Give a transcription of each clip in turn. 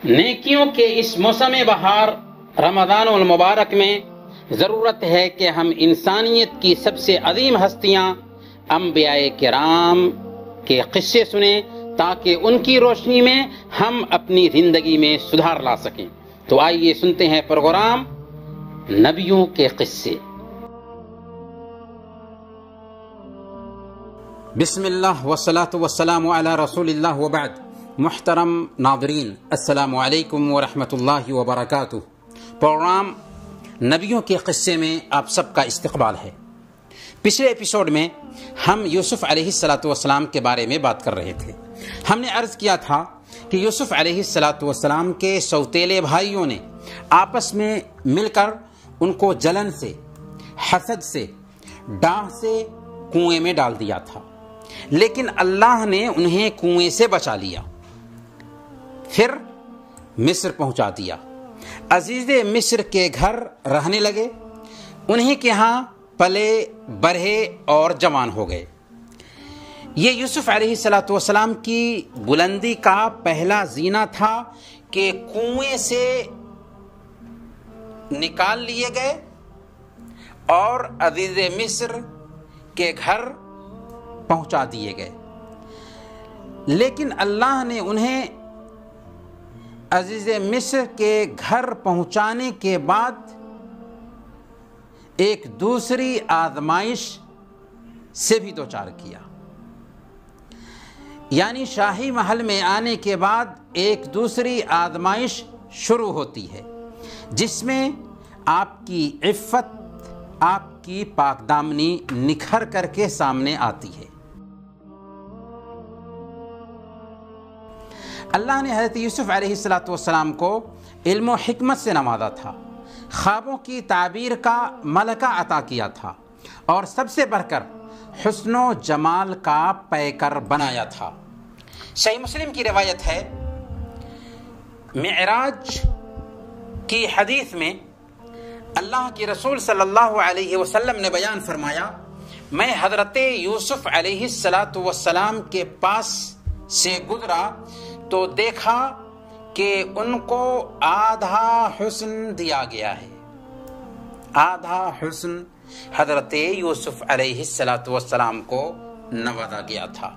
نیکیوں کے اس موسم بہار رمضان المبارک میں ضرورت ہے کہ ہم انسانیت کی سب سے عظیم ہستیاں انبیاء کرام کے قصے سنیں تاکہ ان کی روشنی میں ہم اپنی زندگی میں سدھار لا سکیں۔ تو آئیے سنتے ہیں پروگرام نبیوں کے قصے۔ بسم اللہ والصلاة والسلام علی رسول اللہ وبعد۔ محترم ناظرین، السلام علیکم ورحمۃ اللہ وبرکاتہ۔ پروگرام نبیوں کے قصے میں آپ سب کا استقبال ہے۔ پچھلے ایپیسوڈ میں ہم یوسف علیہ السلام کے بارے میں بات کر رہے تھے۔ ہم نے عرض کیا تھا کہ یوسف علیہ السلام کے سوتیلے بھائیوں نے آپس میں مل کر ان کو جلن سے، حسد سے، ڈاہ سے کنویں میں ڈال دیا تھا، لیکن اللہ نے انہیں کنویں سے بچا لیا، پھر مصر پہنچا دیا۔ عزیز مصر کے گھر رہنے لگے، انہیں کے ہاں پلے بڑھے اور جوان ہو گئے۔ یہ یوسف علیہ السلام کی بلندی کا پہلا زینہ تھا کہ کنویں سے نکال لیے گئے اور عزیز مصر کے گھر پہنچا دیے گئے، لیکن اللہ نے انہیں عزیز مصر کے گھر پہنچانے کے بعد ایک دوسری آزمائش سے بھی دوچار کیا۔ یعنی شاہی محل میں آنے کے بعد ایک دوسری آزمائش شروع ہوتی ہے، جس میں آپ کی عفت، آپ کی پاک دامنی نکھر کر کے سامنے آتی ہے۔ اللہ نے حضرت یوسف علیہ السلام کو علم و حکمت سے نوازا تھا، خوابوں کی تعبیر کا ملکہ عطا کیا تھا، اور سب سے بڑھ کر حسن و جمال کا پیکر بنایا تھا۔ صحیح مسلم کی روایت ہے، معراج کی حدیث میں اللہ کے رسول صلی اللہ علیہ وسلم نے بیان فرمایا، میں حضرت یوسف علیہ السلام کے پاس سے گزرا تو دیکھا کہ ان کو آدھا حسن دیا گیا ہے۔ آدھا حسن حضرت یوسف علیہ السلام کو نوازا گیا تھا۔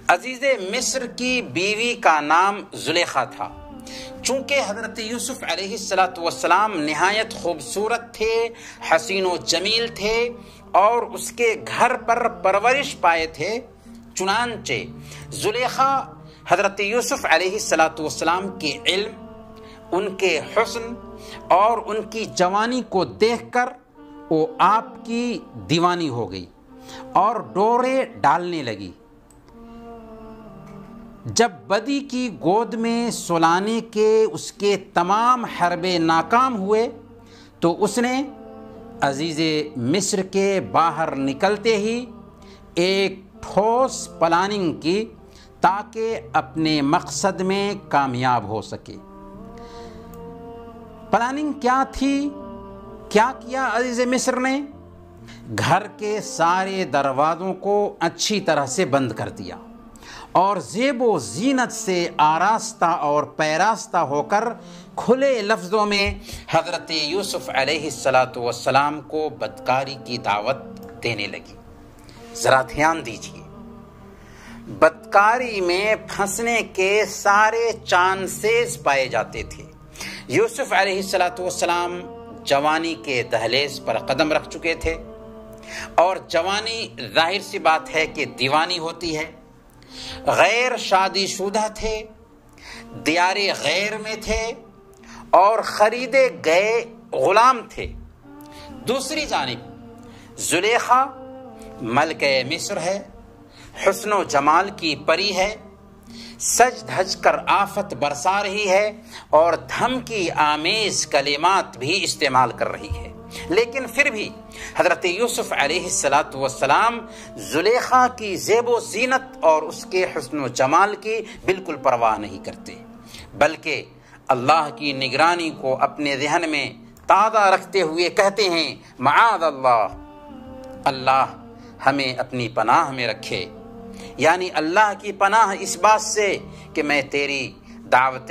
عزیز مصر کی بیوی کا نام زلیخا تھا۔ چونکہ حضرت یوسف علیہ السلام نہایت خوبصورت تھے، حسین و جمیل تھے اور اس کے گھر پر پرورش پائے تھے، چنانچہ زلیخا حضرت یوسف علیہ السلام کے علم، ان کے حسن اور ان کی جوانی کو دیکھ کر وہ آپ کی دیوانی ہو گئی اور ڈورے ڈالنے لگی۔ جب بدی کی گود میں سلانے کے اس کے تمام حربے ناکام ہوئے تو اس نے عزیز مصر کے باہر نکلتے ہی ایک ٹھوس پلاننگ کی تاکہ اپنے مقصد میں کامیاب ہو سکے۔ پلاننگ کیا تھی؟ کیا کیا عزیز مصر نے؟ گھر کے سارے دروازوں کو اچھی طرح سے بند کر دیا اور زیب و زینت سے آراستہ اور پیراستہ ہو کر کھلے لفظوں میں حضرت یوسف علیہ السلام کو بدکاری کی دعوت دینے لگی۔ ذرا دھیان دیجیے، بدکاری میں پھنسنے کے سارے چانسز پائے جاتے تھے۔ یوسف علیہ السلام جوانی کے دہلیز پر قدم رکھ چکے تھے، اور جوانی ظاہر سی بات ہے کہ دیوانی ہوتی ہے۔ غیر شادی شدہ تھے، دیار غیر میں تھے اور خریدے گئے غلام تھے۔ دوسری جانب زلیخا ملکہ مصر ہے، حسن و جمال کی پری ہے، سج دھج کر آفت برسا رہی ہے اور دھمکی آمیز کلمات بھی استعمال کر رہی ہے، لیکن پھر بھی حضرت یوسف علیہ السلام زلیخا کی زیب و زینت اور اس کے حسن و جمال کی بالکل پرواہ نہیں کرتے، بلکہ اللہ کی نگرانی کو اپنے ذہن میں تازہ رکھتے ہوئے کہتے ہیں، معاذ اللہ، اللہ ہمیں اپنی پناہ میں رکھے، یعنی اللہ کی پناہ اس بات سے کہ میں تیری دعوت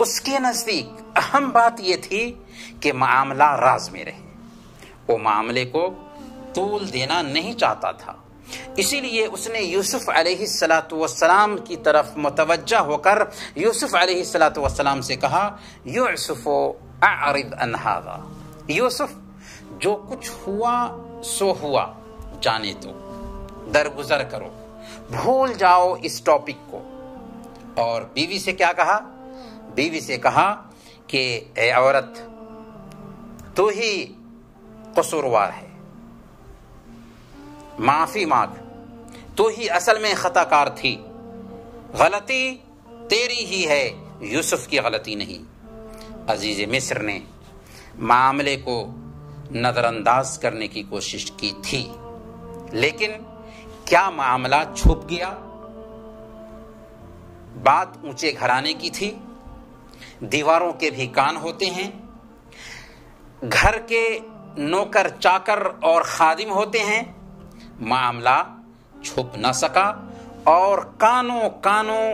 اس کے نزدیک اہم بات یہ تھی کہ معاملہ راز میں رہے، وہ معاملے کو طول دینا نہیں چاہتا تھا، اسی لیے اس نے یوسف علیہ السلام کی طرف متوجہ ہو کر یوسف علیہ السلام سے کہا، یوسف اعرض عن ھذا، یوسف جو کچھ ہوا سو ہوا، جانے دو، درگزر کرو، بھول جاؤ اس ٹاپک کو۔ اور بیوی سے کیا کہا؟ بیوی سے کہا کہ اے عورت، تو ہی قصوروار ہے، معافی مانگ، تو ہی اصل میں خطا کار تھی، غلطی تیری ہی ہے، یوسف کی غلطی نہیں۔ عزیز مصر نے معاملے کو نظر انداز کرنے کی کوشش کی تھی، لیکن کیا معاملہ چھپ گیا؟ بات اونچے گھرانے کی تھی، دیواروں کے بھی کان ہوتے ہیں، گھر کے نوکر چاکر اور خادم ہوتے ہیں، معاملہ چھپ نہ سکا اور کانوں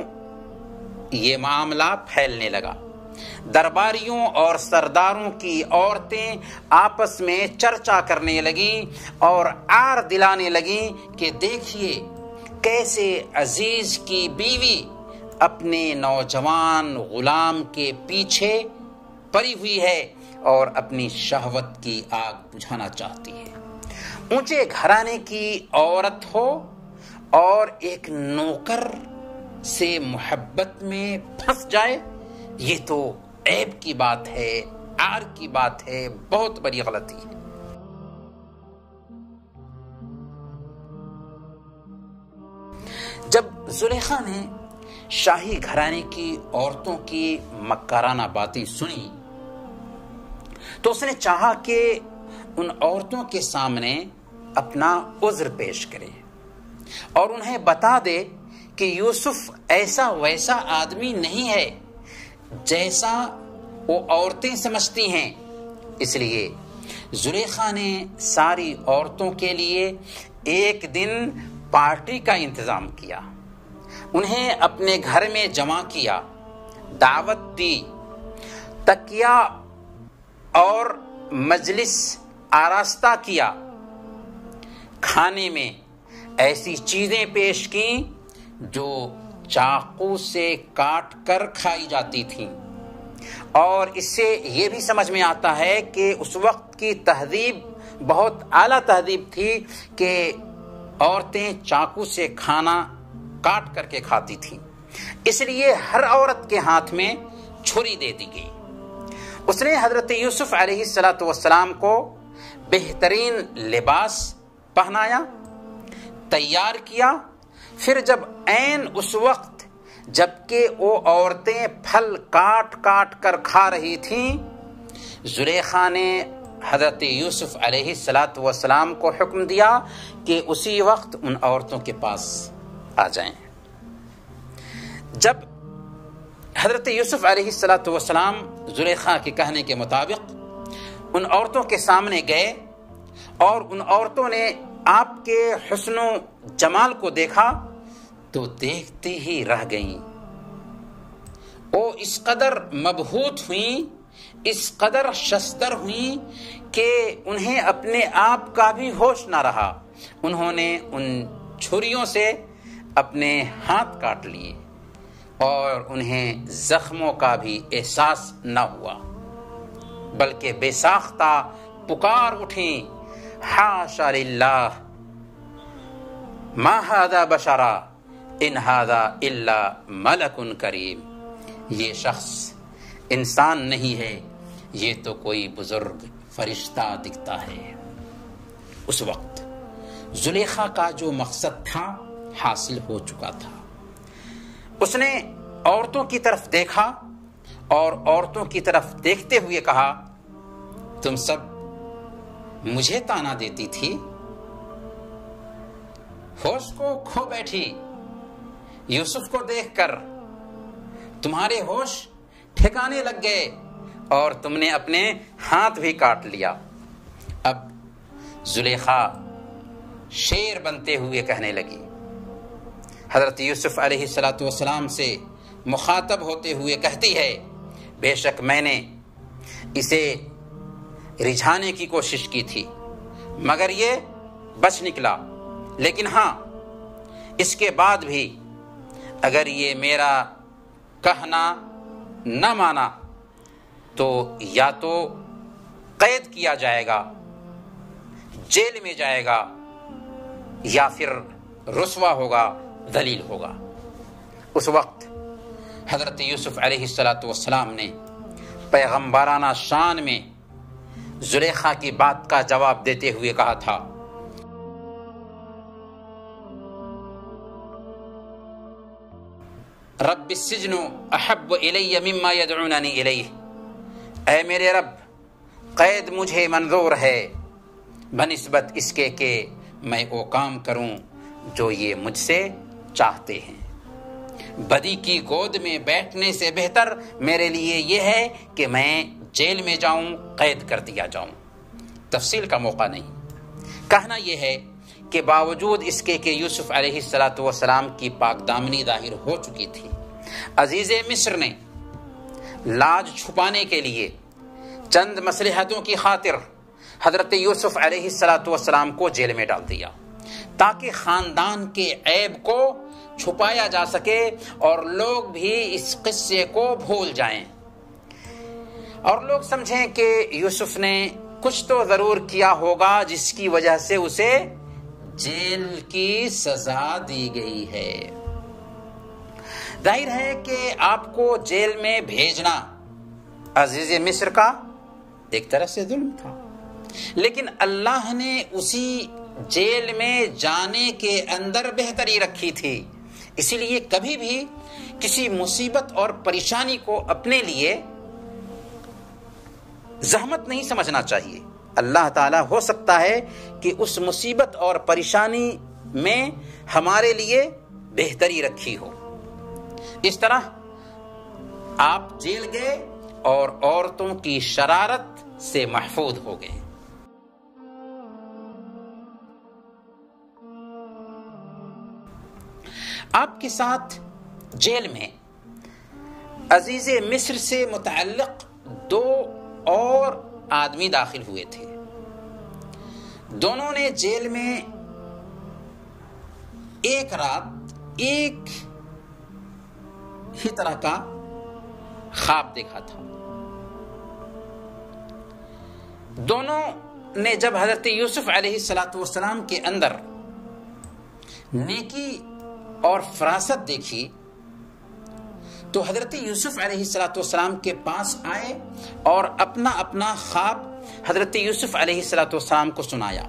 یہ معاملہ پھیلنے لگا۔ درباریوں اور سرداروں کی عورتیں آپس میں چرچا کرنے لگیں اور عار دلانے لگیں کہ دیکھیے کیسے عزیز کی بیوی اپنے نوجوان غلام کے پیچھے پڑی ہوئی ہے اور اپنی شہوت کی آگ بجھانا چاہتی ہے۔ اونچے گھرانے کی عورت ہو اور ایک نوکر سے محبت میں پھنس جائے، یہ تو عیب کی بات ہے، عار کی بات ہے، بہت بڑی غلطی ہے۔ جب زلیخا نے شاہی گھرانے کی عورتوں کی مکارانہ باتیں سنی تو اس نے چاہا کہ ان عورتوں کے سامنے اپنا عذر پیش کرے اور انہیں بتا دے کہ یوسف ایسا ویسا آدمی نہیں ہے جیسا وہ عورتیں سمجھتی ہیں۔ اس لیے زلیخا نے ساری عورتوں کے لیے ایک دن پارٹی کا انتظام کیا، انہیں اپنے گھر میں جمع کیا، دعوت دی، تکیا اور مجلس آراستہ کیا، کھانے میں ایسی چیزیں پیش کیں جو چاقو سے کاٹ کر کھائی جاتی تھیں، اور اس سے یہ بھی سمجھ میں آتا ہے کہ اس وقت کی تہذیب بہت اعلیٰ تہذیب تھی کہ عورتیں چاقو سے کھانا کاٹ کر کے کھاتی تھیں، اس لیے ہر عورت کے ہاتھ میں چھری دے دی گئی۔ اس نے حضرت یوسف علیہ السلام کو بہترین لباس پہنایا، تیار کیا، پھر جب عین اس وقت جبکہ وہ عورتیں پھل کاٹ کاٹ کر کھا رہی تھیں، زلیخا نے حضرت یوسف علیہ السلام کو حکم دیا کہ اسی وقت ان عورتوں کے پاس آ جائیں۔ جب حضرت یوسف علیہ السلام زلیخا کے کہنے کے مطابق ان عورتوں کے سامنے گئے اور ان عورتوں نے آپ کے حسن و جمال کو دیکھا تو دیکھتے ہی رہ گئیں۔ وہ اس قدر مبہوت ہوئیں، اس قدر شستر ہوئیں کہ انہیں اپنے آپ کا بھی ہوش نہ رہا۔ انہوں نے ان چھریوں سے اپنے ہاتھ کاٹ لیے اور انہیں زخموں کا بھی احساس نہ ہوا، بلکہ بے ساختہ پکار اٹھیں، حاشا للہ ما ھذا بشرا ان ھذا الا ملک کریم، یہ شخص انسان نہیں ہے، یہ تو کوئی بزرگ فرشتہ دکھتا ہے۔ اس وقت زلیخا کا جو مقصد تھا حاصل ہو چکا تھا۔ اس نے عورتوں کی طرف دیکھا اور عورتوں کی طرف دیکھتے ہوئے کہا، تم سب مجھے تانا دیتی تھی، ہوش کو کھو بیٹھی، یوسف کو دیکھ کر تمہارے ہوش ٹھکانے لگ گئے اور تم نے اپنے ہاتھ بھی کاٹ لیا۔ اب زلیخا شیر بنتے ہوئے کہنے لگی، حضرت یوسف علیہ السلام سے مخاطب ہوتے ہوئے کہتی ہے بے شک میں نے اسے رجھانے کی کوشش کی تھی مگر یہ بچ نکلا، لیکن ہاں اس کے بعد بھی اگر یہ میرا کہنا نہ مانا تو یا تو قید کیا جائے گا، جیل میں جائے گا، یا پھر رسوا ہوگا، ذلیل ہوگا۔ اس وقت حضرت یوسف علیہ السلام نے پیغمبرانہ شان میں زلیخا کی بات کا جواب دیتے ہوئے کہا تھا، رب السجن احب الی مما یدعوننی الیہ، اے میرے رب قید مجھے منظور ہے بنسبت اس کے کہ میں وہ کام کروں جو یہ مجھ سے چاہتے ہیں۔ بدی کی گود میں بیٹھنے سے بہتر میرے لیے یہ ہے کہ میں جیل میں جاؤں، قید کر دیا جاؤں۔ تفصیل کا موقع نہیں، کہنا یہ ہے کہ باوجود اس کے کہ یوسف علیہ السلام کی پاک دامنی ظاہر ہو چکی تھی، عزیز مصر نے لاج چھپانے کے لیے چند مصلحتوں کی خاطر حضرت یوسف علیہ السلام کو جیل میں ڈال دیا تاکہ خاندان کے عیب کو چھپایا جا سکے اور لوگ بھی اس قصے کو بھول جائیں اور لوگ سمجھیں کہ یوسف نے کچھ تو ضرور کیا ہوگا جس کی وجہ سے اسے جیل کی سزا دی گئی ہے۔ ظاہر ہے کہ آپ کو جیل میں بھیجنا عزیز مصر کا ایک طرح سے ظلم تھا، لیکن اللہ نے اسی جیل میں جانے کے اندر بہتری رکھی تھی۔ اسی لیے کبھی بھی کسی مصیبت اور پریشانی کو اپنے لیے زحمت نہیں سمجھنا چاہیے۔ اللہ تعالیٰ ہو سکتا ہے کہ اس مصیبت اور پریشانی میں ہمارے لیے بہتری رکھی ہو۔ اس طرح آپ جیل گئے اور عورتوں کی شرارت سے محفوظ ہو گئے۔ آپ کے ساتھ جیل میں عزیز مصر سے متعلق 2 اور آدمی داخل ہوئے تھے۔ دونوں نے جیل میں ایک رات ایک ہی طرح کا خواب دیکھا تھا۔ دونوں نے جب حضرت یوسف علیہ السلام کے اندر نیکی اور فراست دیکھی تو حضرت یوسف علیہ السلام کے پاس آئے اور اپنا اپنا خواب حضرت یوسف علیہ السلام کو سنایا۔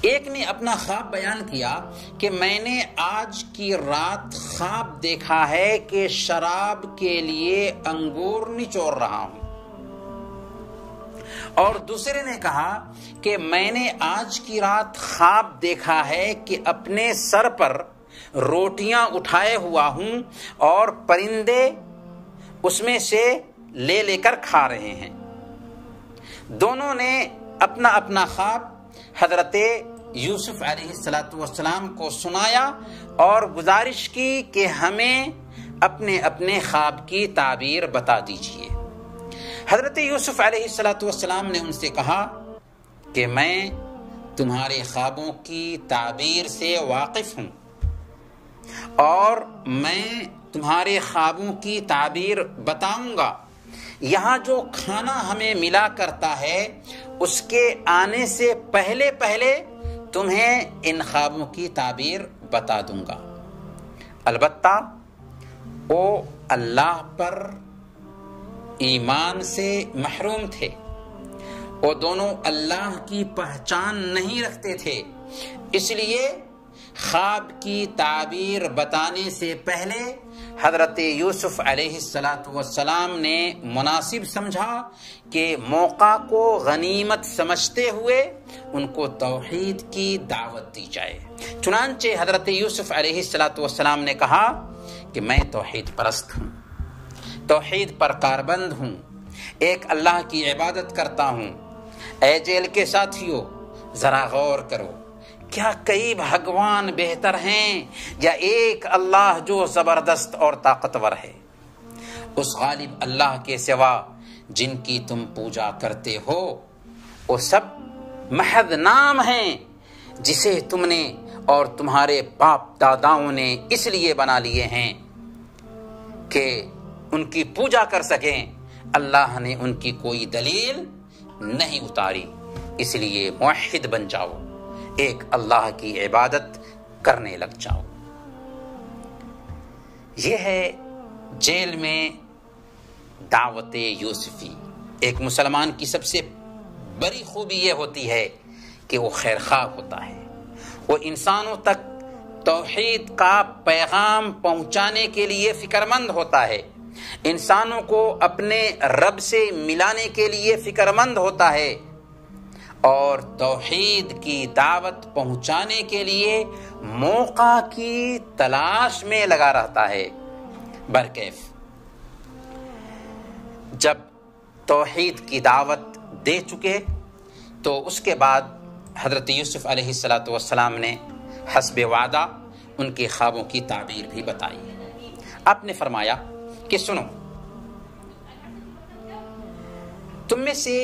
ایک نے اپنا خواب بیان کیا کہ میں نے آج کی رات خواب دیکھا ہے کہ شراب کے لیے انگور نچوڑ رہا ہوں، اور دوسرے نے کہا کہ میں نے آج کی رات خواب دیکھا ہے کہ اپنے سر پر روٹیاں اٹھائے ہوا ہوں اور پرندے اس میں سے لے لے کر کھا رہے ہیں۔ دونوں نے اپنا اپنا خواب حضرت یوسف علیہ السلام کو سنایا اور گزارش کی کہ ہمیں اپنے اپنے خواب کی تعبیر بتا دیجیے۔ حضرت یوسف علیہ السلام نے ان سے کہا کہ میں تمہارے خوابوں کی تعبیر سے واقف ہوں اور میں تمہارے خوابوں کی تعبیر بتاؤں گا۔ یہاں جو کھانا ہمیں ملا کرتا ہے اس کے آنے سے پہلے پہلے تمہیں ان خوابوں کی تعبیر بتا دوں گا۔ البتہ وہ اللہ پر ایمان سے محروم تھے، وہ دونوں اللہ کی پہچان نہیں رکھتے تھے، اس لیے خواب کی تعبیر بتانے سے پہلے حضرت یوسف علیہ السلام نے مناسب سمجھا کہ موقع کو غنیمت سمجھتے ہوئے ان کو توحید کی دعوت دی جائے۔ چنانچہ حضرت یوسف علیہ السلام نے کہا کہ میں توحید پرست ہوں، توحید پر کاربند ہوں، ایک اللہ کی عبادت کرتا ہوں۔ اے جیل کے ساتھیوں، ذرا غور کرو، کیا کئی بھگوان بہتر ہیں یا ایک اللہ جو زبردست اور طاقتور ہے؟ اس غالب اللہ کے سوا جن کی تم پوجا کرتے ہو وہ سب محض نام ہیں جسے تم نے اور تمہارے باپ داداؤں نے اس لیے بنا لیے ہیں کہ ان کی پوجا کر سکیں. اللہ نے ان کی کوئی دلیل نہیں اتاری، اس لیے موحد بن جاؤ، ایک اللہ کی عبادت کرنے لگ جاؤ. یہ ہے جیل میں دعوت یوسفی. ایک مسلمان کی سب سے بڑی خوبی یہ ہوتی ہے کہ وہ خیرخواہ ہوتا ہے، وہ انسانوں تک توحید کا پیغام پہنچانے کے لیے فکر مند ہوتا ہے، انسانوں کو اپنے رب سے ملانے کے لیے فکر مند ہوتا ہے، اور توحید کی دعوت پہنچانے کے لیے موقع کی تلاش میں لگا رہتا ہے. برکیف جب توحید کی دعوت دے چکے تو اس کے بعد حضرت یوسف علیہ السلام نے حسب وعدہ ان کے خوابوں کی تعبیر بھی بتائی. آپ نے فرمایا کہ سنو، تم میں سے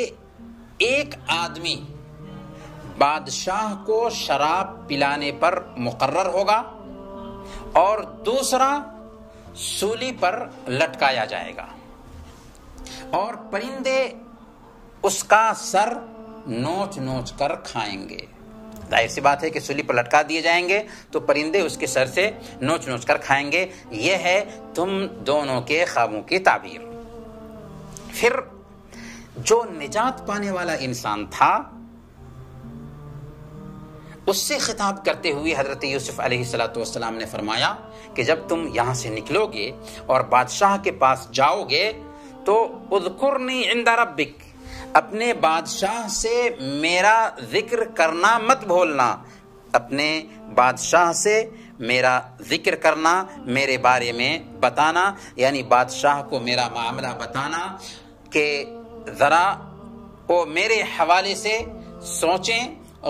ایک آدمی بادشاہ کو شراب پلانے پر مقرر ہوگا اور دوسرا سولی پر لٹکایا جائے گا، اور پرندے اس کا سر نوچ نوچ کر کھائیں گے. ظاہر سی بات ہے کہ سولی پر لٹکا دیے جائیں گے تو پرندے اس کے سر سے نوچ نوچ کر کھائیں گے. یہ ہے تم دونوں کے خوابوں کی تعبیر. پھر جو نجات پانے والا انسان تھا اس سے خطاب کرتے ہوئے حضرت یوسف علیہ السلام نے فرمایا کہ جب تم یہاں سے نکلو گے اور بادشاہ کے پاس جاؤ گے تو اذکرنی عند ربک، اپنے بادشاہ سے میرا ذکر کرنا مت بھولنا، اپنے بادشاہ سے میرا ذکر کرنا، میرے بارے میں بتانا، یعنی بادشاہ کو میرا معاملہ بتانا کہ ذرا وہ میرے حوالے سے سوچیں،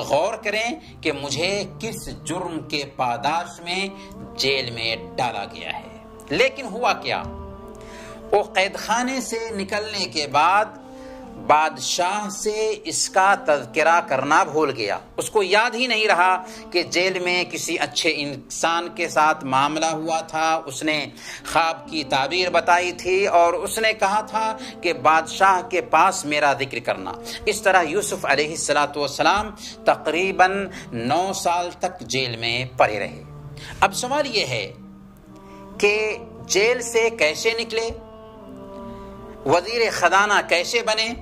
غور کریں کہ مجھے کس جرم کے پاداش میں جیل میں ڈالا گیا ہے. لیکن ہوا کیا، وہ قید خانے سے نکلنے کے بعد بادشاہ سے اس کا تذکرہ کرنا بھول گیا. اس کو یاد ہی نہیں رہا کہ جیل میں کسی اچھے انسان کے ساتھ معاملہ ہوا تھا، اس نے خواب کی تعبیر بتائی تھی اور اس نے کہا تھا کہ بادشاہ کے پاس میرا ذکر کرنا. اس طرح یوسف علیہ السلام تقریباً 9 سال تک جیل میں پڑے رہے. اب سوال یہ ہے کہ جیل سے کیسے نکلے، وزیر خزانہ کیسے بنے،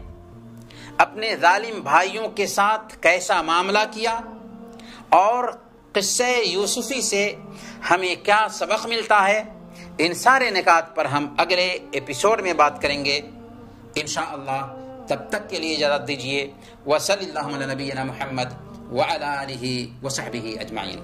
اپنے ظالم بھائیوں کے ساتھ کیسا معاملہ کیا، اور قصہ یوسفی سے ہمیں کیا سبق ملتا ہے، ان سارے نکات پر ہم اگلے ایپیسوڈ میں بات کریں گے انشاءاللہ. تب تک کے لیے اجازت دیجیے. وصلی اللہ علی نبینا محمد وعلی آلہ وصحبہ اجمعین.